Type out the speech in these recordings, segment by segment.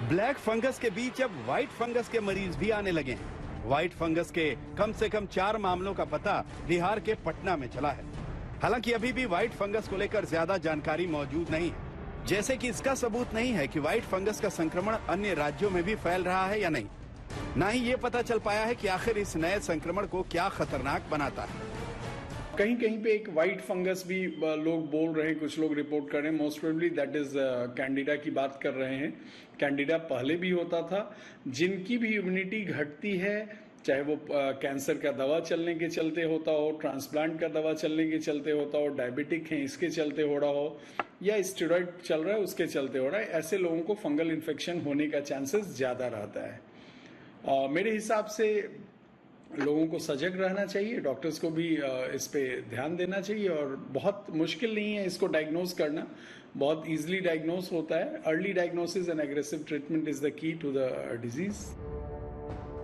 Black fungus के बीच अब white fungus के मरीज भी आने लगे हैं। व्हाइट फंगस के कम से कम 4 मामलों का पता बिहार के पटना में चला है। हालांकि अभी भी व्हाइट फंगस को लेकर ज्यादा जानकारी मौजूद नहीं है, जैसे कि इसका सबूत नहीं है कि व्हाइट फंगस का संक्रमण अन्य राज्यों में भी फैल रहा है या नहीं। ना ही ये पता चल पाया है कि आखिर इस नए संक्रमण को क्या खतरनाक बनाता है। कहीं कहीं पे एक वाइट फंगस भी लोग बोल रहे हैं, कुछ लोग रिपोर्ट कर रहे हैं। Most probably that is Candida की बात कर रहे हैं। कैंडिडा पहले भी होता था। जिनकी भी इम्यूनिटी घटती है, चाहे वो कैंसर का दवा चलने के चलते होता हो, ट्रांसप्लांट का दवा चलने के चलते होता हो, डायबिटिक है इसके चलते हो रहा हो, या स्टेरॉइड चल रहा है उसके चलते हो रहा है, ऐसे लोगों को फंगल इन्फेक्शन होने का चांसेस ज्यादा रहता है। मेरे हिसाब से लोगों को सजग रहना चाहिए, डॉक्टर्स को भी इस पे ध्यान देना चाहिए। और बहुत मुश्किल नहीं है इसको डायग्नोज करना, बहुत इजीली डायग्नोज होता है। Early diagnosis and aggressive treatment is the key to the disease.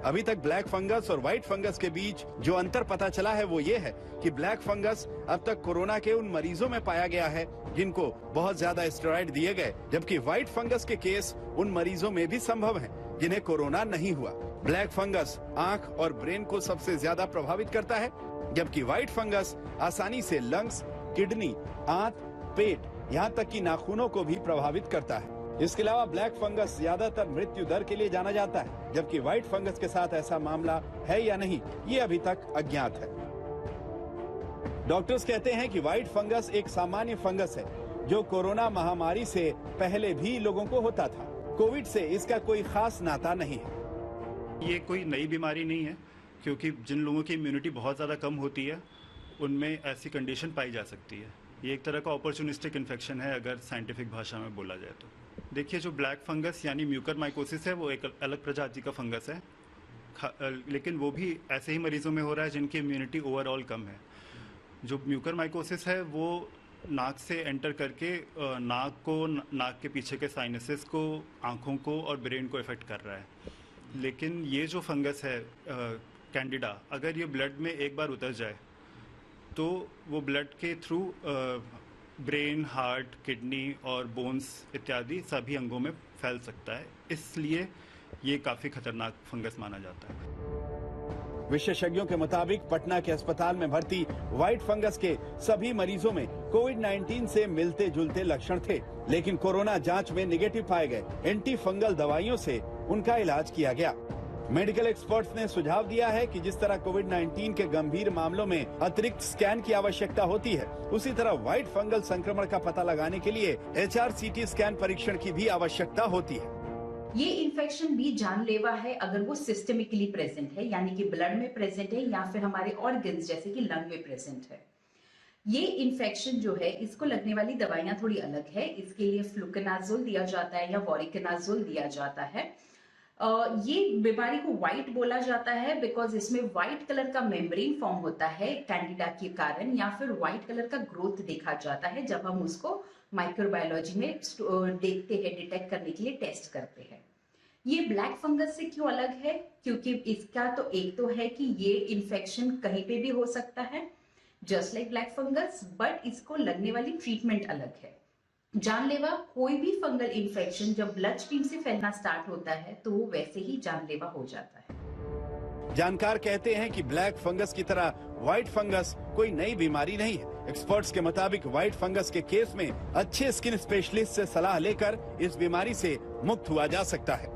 अभी तक ब्लैक फंगस और व्हाइट फंगस के बीच जो अंतर पता चला है वो ये है कि ब्लैक फंगस अब तक कोरोना के उन मरीजों में पाया गया है जिनको बहुत ज्यादा स्टेरॉइड दिए गए, जबकि व्हाइट फंगस के केस उन मरीजों में भी संभव हैं जिन्हें कोरोना नहीं हुआ। ब्लैक फंगस आंख और ब्रेन को सबसे ज्यादा प्रभावित करता है, जबकि व्हाइट फंगस आसानी से लंग्स, किडनी, आंत, पेट, यहाँ तक कि नाखूनों को भी प्रभावित करता है। इसके अलावा ब्लैक फंगस ज्यादातर मृत्यु दर के लिए जाना जाता है, जबकि व्हाइट फंगस के साथ ऐसा मामला है या नहीं ये अभी तक अज्ञात है। डॉक्टर्स कहते हैं कि व्हाइट फंगस एक सामान्य फंगस है जो कोरोना महामारी से पहले भी लोगों को होता था। कोविड से इसका कोई खास नाता नहीं है। ये कोई नई बीमारी नहीं है, क्योंकि जिन लोगों की इम्यूनिटी बहुत ज़्यादा कम होती है उनमें ऐसी कंडीशन पाई जा सकती है। ये एक तरह का अपॉर्चुनिस्टिक इन्फेक्शन है अगर साइंटिफिक भाषा में बोला जाए तो। देखिए, जो ब्लैक फंगस यानी म्यूकरमाइकोसिस है वो एक अलग प्रजाति का फंगस है, लेकिन वो भी ऐसे ही मरीजों में हो रहा है जिनकी इम्यूनिटी ओवरऑल कम है। जो म्यूकरमाइकोसिस है वो नाक से एंटर करके नाक के पीछे के साइनसेस को, आँखों को और ब्रेन को इफेक्ट कर रहा है। लेकिन ये जो फंगस है कैंडिडा, अगर ये ब्लड में एक बार उतर जाए तो वो ब्लड के थ्रू ब्रेन, हार्ट, किडनी और बोन्स इत्यादि सभी अंगों में फैल सकता है। इसलिए ये काफ़ी खतरनाक फंगस माना जाता है। विशेषज्ञों के मुताबिक पटना के अस्पताल में भर्ती व्हाइट फंगस के सभी मरीजों में कोविड-19 से मिलते जुलते लक्षण थे, लेकिन कोरोना जांच में निगेटिव पाए गए। एंटी फंगल दवाइयों से उनका इलाज किया गया। मेडिकल एक्सपर्ट्स ने सुझाव दिया है कि जिस तरह कोविड-19 के गंभीर मामलों में अतिरिक्त स्कैन की आवश्यकता होती है, उसी तरह व्हाइट फंगल संक्रमण का पता लगाने के लिए HRCT स्कैन परीक्षण की भी आवश्यकता होती है। ये इन्फेक्शन भी जानलेवा है अगर वो सिस्टेमिकली प्रेजेंट है, यानी कि ब्लड में प्रेजेंट है या फिर हमारे ऑर्गन्स जैसे कि लंग में प्रेजेंट है। ये इन्फेक्शन जो है, इसको लगने वाली दवाइयां थोड़ी अलग है। इसके लिए फ्लुकनाजोल दिया जाता है या वोरिकनाजोल दिया जाता है। ये बीमारी को व्हाइट बोला जाता है बिकॉज इसमें व्हाइट कलर का मेम्ब्रेन फॉर्म होता है कैंडिडा के कारण, या फिर व्हाइट कलर का ग्रोथ देखा जाता है जब हम उसको माइक्रोबायोलॉजी में देखते हैं, डिटेक्ट करने के लिए टेस्ट करते हैं। ये ब्लैक फंगस से क्यों अलग है? क्योंकि इसका तो एक तो है कि ये इन्फेक्शन कहीं पे भी हो सकता है just like black fungus, but इसको लगने वाली ट्रीटमेंट अलग है। जानलेवा कोई भी फंगल इन्फेक्शन जब ब्लड स्ट्रीम से फैलना स्टार्ट होता है तो वो वैसे ही जानलेवा हो जाता है। जानकार कहते हैं कि ब्लैक फंगस की तरह व्हाइट फंगस कोई नई बीमारी नहीं है। एक्सपर्ट्स के मुताबिक व्हाइट फंगस के केस में अच्छे स्किन स्पेशलिस्ट से सलाह लेकर इस बीमारी से मुक्त हुआ जा सकता है।